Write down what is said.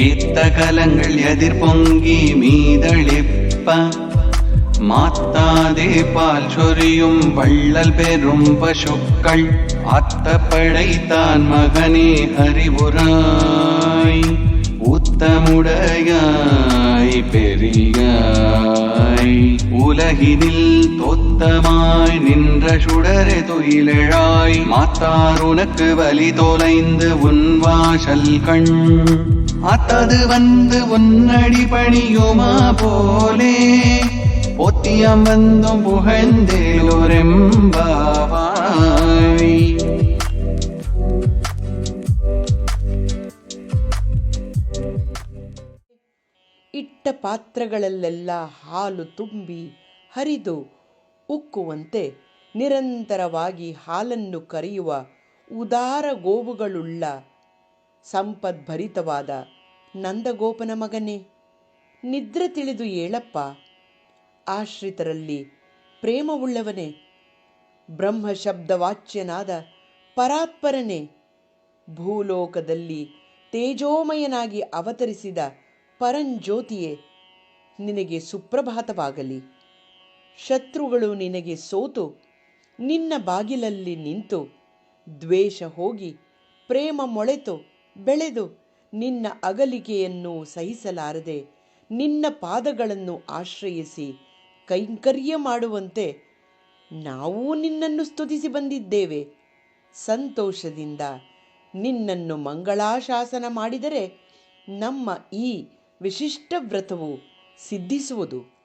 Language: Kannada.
ஏத்த கலங்கள் எதிர் பொங்கி மீதளிப்ப மாத்தாதே பால் சொரியும் வள்ளல் பெரும் பசுக்கள் அத்த படைத்தான் மகனே அறிவுராய் உத்தமுடையாய் பெரியாய் உலகினில் தொத்தமாய் நின்ற சுடரே துயிலெழாய் மாத்தார் உனக்கு வலி தொலைந்து உன் வாசல் கண் அத்தது வந்து உன்னடி பணியுமா போலே பொத்தியம் வந்தும் புகழ்ந்தேலோரெம்பாவாய். ಇಟ್ಟ ಪಾತ್ರಗಳಲ್ಲೆಲ್ಲ ಹಾಲು ತುಂಬಿ ಹರಿದು ಉಕ್ಕುವಂತೆ ನಿರಂತರವಾಗಿ ಹಾಲನ್ನು ಕರೆಯುವ ಉದಾರ ಗೋವುಗಳುಳ್ಳ ಸಂಪದ್ಭರಿತವಾದ ನಂದಗೋಪನ ಮಗನೇ, ನಿದ್ರೆ ತಿಳಿದು ಏಳಪ್ಪ. ಆಶ್ರಿತರಲ್ಲಿ ಪ್ರೇಮವುಳ್ಳವನೇ, ಬ್ರಹ್ಮಶಬ್ದವಾಚ್ಯನಾದ ಪರಾತ್ಪರನೇ, ಭೂಲೋಕದಲ್ಲಿ ತೇಜೋಮಯನಾಗಿ ಅವತರಿಸಿದ ಪರಂಜ್ಯೋತಿಯೇ, ನಿನಗೆ ಸುಪ್ರಭಾತವಾಗಲಿ. ಶತ್ರುಗಳು ನಿನಗೆ ಸೋತು ನಿನ್ನ ಬಾಗಿಲಲ್ಲಿ ನಿಂತು ದ್ವೇಷ ಹೋಗಿ ಪ್ರೇಮ ಮೊಳೆತು ಬೆಳೆದು ನಿನ್ನ ಅಗಲಿಕೆಯನ್ನು ಸಹಿಸಲಾರದೆ ನಿನ್ನ ಪಾದಗಳನ್ನು ಆಶ್ರಯಿಸಿ ಕೈಂಕರ್ಯ ಮಾಡುವಂತೆ ನಾವೂ ನಿನ್ನನ್ನು ಸ್ತುತಿಸಿ ಬಂದಿದ್ದೇವೆ. ಸಂತೋಷದಿಂದ ನಿನ್ನನ್ನು ಮಂಗಳಾಶಾಸನ ಮಾಡಿದರೆ ನಮ್ಮ ಈ ವಿಶಿಷ್ಟ ವ್ರತವು ಸಿದ್ಧಿಸುವುದು.